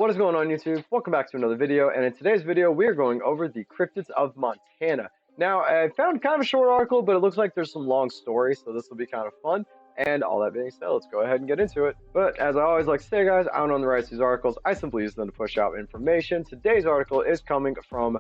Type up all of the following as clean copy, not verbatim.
What is going on, YouTube? Welcome back to another video, and in today's video we are going over the Cryptids of Montana. Now, I found kind of a short article, but it looks like there's some long stories, so this will be kind of fun. And all that being said, let's go ahead and get into it. But as I always like to say, guys, I don't own the rights to these articles. I simply use them to push out information. Today's article is coming from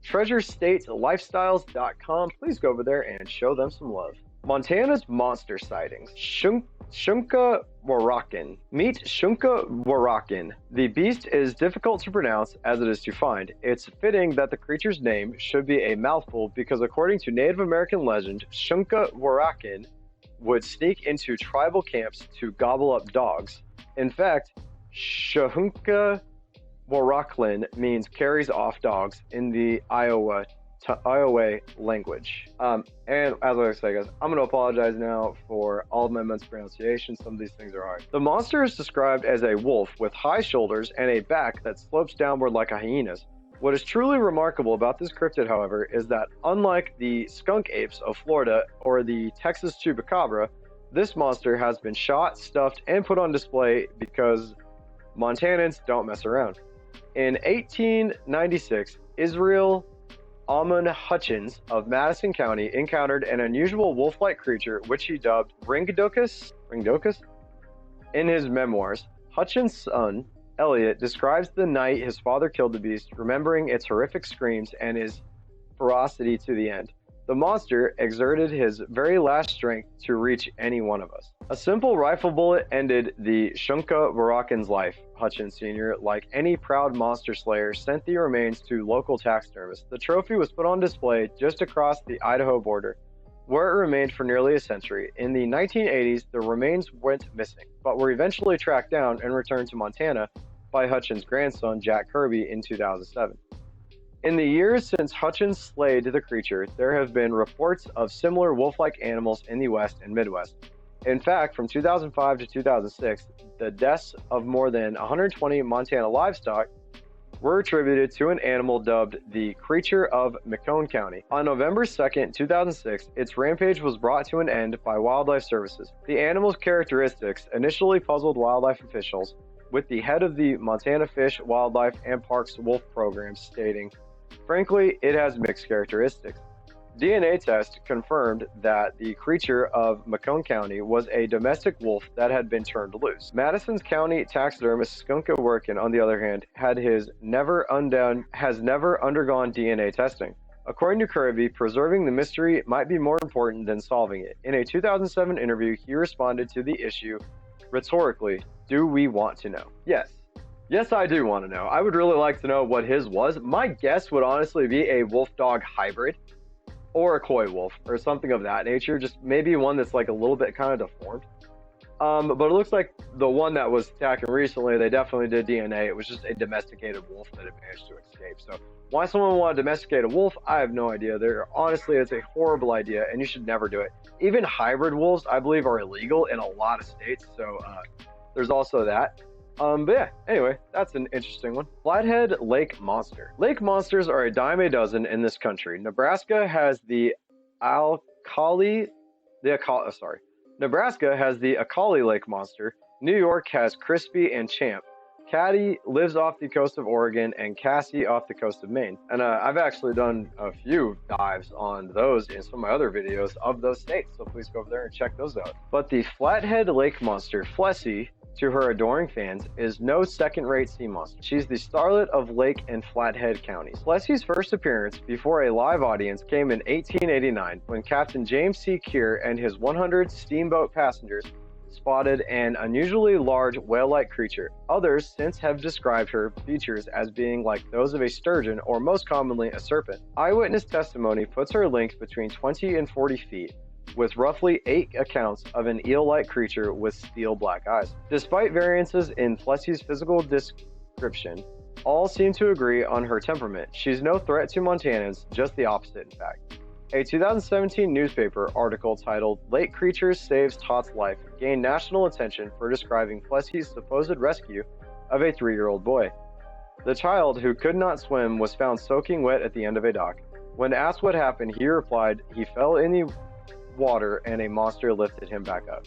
treasurestatesLifestyles.com. Please go over there and show them some love. Montana's monster sightings. Shunka Warakin. Meet Shunka Warakin. The beast is difficult to pronounce as it is to find. It's fitting that the creature's name should be a mouthful because according to Native American legend, Shunka Warakin would sneak into tribal camps to gobble up dogs. In fact, Shunka Waraklin means carries off dogs in the Iowa language. And as I say, guys, I'm going to apologize now for all of my mispronunciation. Some of these things are hard. The monster is described as a wolf with high shoulders and a back that slopes downward like a hyena's. What is truly remarkable about this cryptid, however, is that unlike the skunk apes of Florida or the Texas chupacabra, this monster has been shot, stuffed, and put on display because Montanans don't mess around. In 1896, Israel Amon Hutchins of Madison County encountered an unusual wolf-like creature which he dubbed Ringdokus. In his memoirs, Hutchins' son, Elliot, describes the night his father killed the beast, remembering its horrific screams and his ferocity to the end. The monster exerted his very last strength to reach any one of us. A simple rifle bullet ended the Shunka Warakin's life. Hutchins Sr., like any proud monster slayer, sent the remains to local taxidermists. The trophy was put on display just across the Idaho border, where it remained for nearly a century. In the 1980s, the remains went missing, but were eventually tracked down and returned to Montana by Hutchins' grandson, Jack Kirby, in 2007. In the years since Hutchins slayed the creature, there have been reports of similar wolf-like animals in the West and Midwest. In fact, from 2005 to 2006, the deaths of more than 120 Montana livestock were attributed to an animal dubbed the Creature of Macomb County. On November 2nd, 2006, its rampage was brought to an end by Wildlife Services. The animal's characteristics initially puzzled wildlife officials, with the head of the Montana Fish, Wildlife, and Parks Wolf Program stating, "Frankly, it has mixed characteristics." DNA test confirmed that the Creature of Macomb County was a domestic wolf that had been turned loose. Madison County taxidermist Shunka Warakin, on the other hand, has never undergone DNA testing. According to Kirby, preserving the mystery might be more important than solving it. In a 2007 interview, he responded to the issue rhetorically, "Do we want to know?" Yes. Yes, I do want to know. I would really like to know what his was. My guess would honestly be a wolf-dog hybrid or a coy wolf or something of that nature. Just maybe one that's like a little bit kind of deformed. But it looks like the one that was attacking recently, they definitely did DNA. It was just a domesticated wolf that had managed to escape. So why someone would want to domesticate a wolf, I have no idea. Honestly, it's a horrible idea, and you should never do it. Even hybrid wolves, I believe, are illegal in a lot of states. So there's also that. But yeah, anyway, that's an interesting one. Flathead Lake Monster. Lake monsters are a dime a dozen in this country. Nebraska has the Akali Lake Monster. New York has Crispy and Champ. Caddy lives off the coast of Oregon, and Cassie off the coast of Maine. And I've actually done a few dives on those in some of my other videos of those states, so please go over there and check those out. But the Flathead Lake Monster, Flessie, to her adoring fans, is no second-rate sea monster. She's the starlet of Lake and Flathead counties. Flessie's first appearance before a live audience came in 1889 when Captain James C. Keir and his 100 steamboat passengers spotted an unusually large whale-like creature. Others since have described her features as being like those of a sturgeon or most commonly a serpent. Eyewitness testimony puts her length between 20 and 40 feet, with roughly 8 accounts of an eel-like creature with steel black eyes. Despite variances in Flessie's physical description, all seem to agree on her temperament. She's no threat to Montanans, just the opposite in fact. A 2017 newspaper article titled "Lake Creature Saves Tot's Life" gained national attention for describing Flessie's supposed rescue of a 3-year-old boy. The child, who could not swim, was found soaking wet at the end of a dock. When asked what happened, he replied he fell in the water and a monster lifted him back up.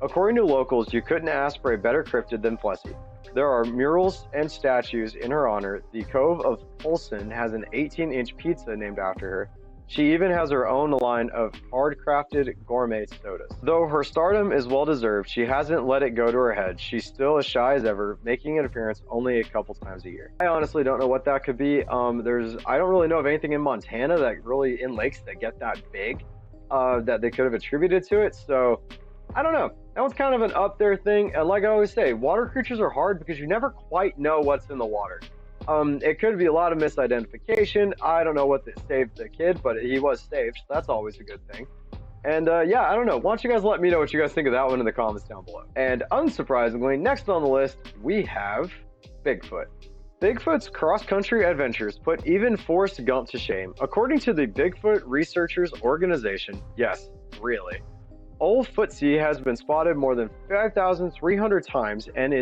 According to locals, you couldn't ask for a better cryptid than Flessie. There are murals and statues in her honor. The Cove of Polson has an 18-inch pizza named after her. She even has her own line of hard-crafted gourmet sodas. Though her stardom is well-deserved, she hasn't let it go to her head. She's still as shy as ever, making an appearance only a couple times a year. I honestly don't know what that could be. I don't really know of anything in Montana that really, in lakes that get that big, that they could have attributed to it. So, I don't know. That was kind of an up there thing. And like I always say, water creatures are hard because you never quite know what's in the water. It could be a lot of misidentification. I don't know what saved the kid, but he was saved. So that's always a good thing. And yeah, I don't know. Why don't you guys let me know what you guys think of that one in the comments down below. And unsurprisingly, next on the list, we have Bigfoot. Bigfoot's cross-country adventures put even Forrest Gump to shame. According to the Bigfoot Researchers Organization, yes, really, Old Footsie has been spotted more than 5,300 times and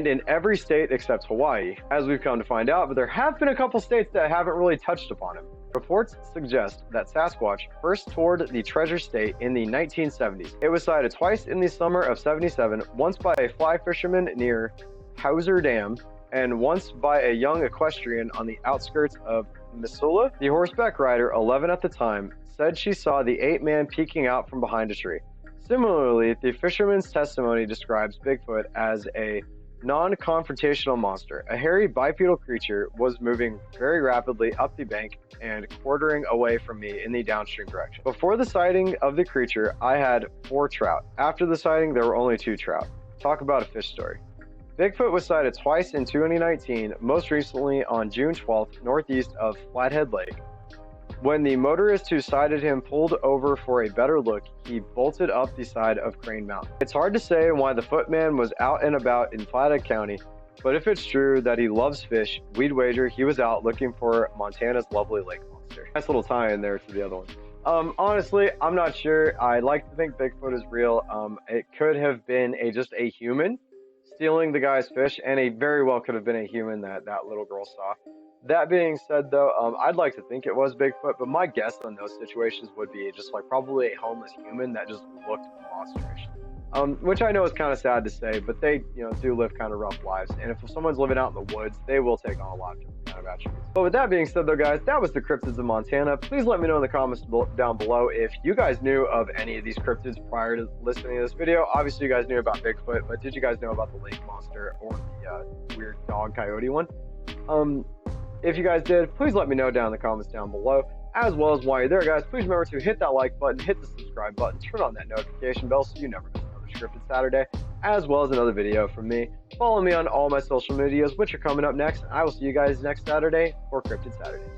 in every state except Hawaii, as we've come to find out, but there have been a couple states that haven't really touched upon him. Reports suggest that Sasquatch first toured the Treasure State in the 1970s. It was sighted twice in the summer of '77, once by a fly fisherman near Hauser Dam, and once by a young equestrian on the outskirts of Missoula. The horseback rider, 11 at the time, said she saw the ape-man peeking out from behind a tree. Similarly, the fisherman's testimony describes Bigfoot as a non-confrontational monster. A hairy bipedal creature was moving very rapidly up the bank and quartering away from me in the downstream direction. Before the sighting of the creature, I had 4 trout. After the sighting, there were only 2 trout. Talk about a fish story. Bigfoot was sighted twice in 2019, most recently on June 12th, northeast of Flathead Lake. When the motorist who sighted him pulled over for a better look, he bolted up the side of Crane Mountain. It's hard to say why the footman was out and about in Flathead County, but if it's true that he loves fish, we'd wager he was out looking for Montana's lovely lake monster. Nice little tie in there to the other one. Honestly, I'm not sure. I like to think Bigfoot is real. It could have been just a human stealing the guy's fish, and it very well could have been a human that little girl saw. That being said, though, I'd like to think it was Bigfoot, but my guess on those situations would be just like probably a homeless human that just looked monsterish. Which I know is kind of sad to say, but they, do live kind of rough lives. And if someone's living out in the woods, they will take on a lot of different kind of attributes. But with that being said, though, guys, that was the Cryptids of Montana. Please let me know in the comments down below if you guys knew of any of these cryptids prior to listening to this video. Obviously, you guys knew about Bigfoot, but did you guys know about the lake monster or the weird dog coyote one? If you guys did, please let me know down in the comments down below. As well as while you're there, guys, please remember to hit that like button, hit the subscribe button, turn on that notification bell so you never miss another Scripted Saturday, as well as another video from me. Follow me on all my social medias, which are coming up next. I will see you guys next Saturday for Cryptid Saturdays.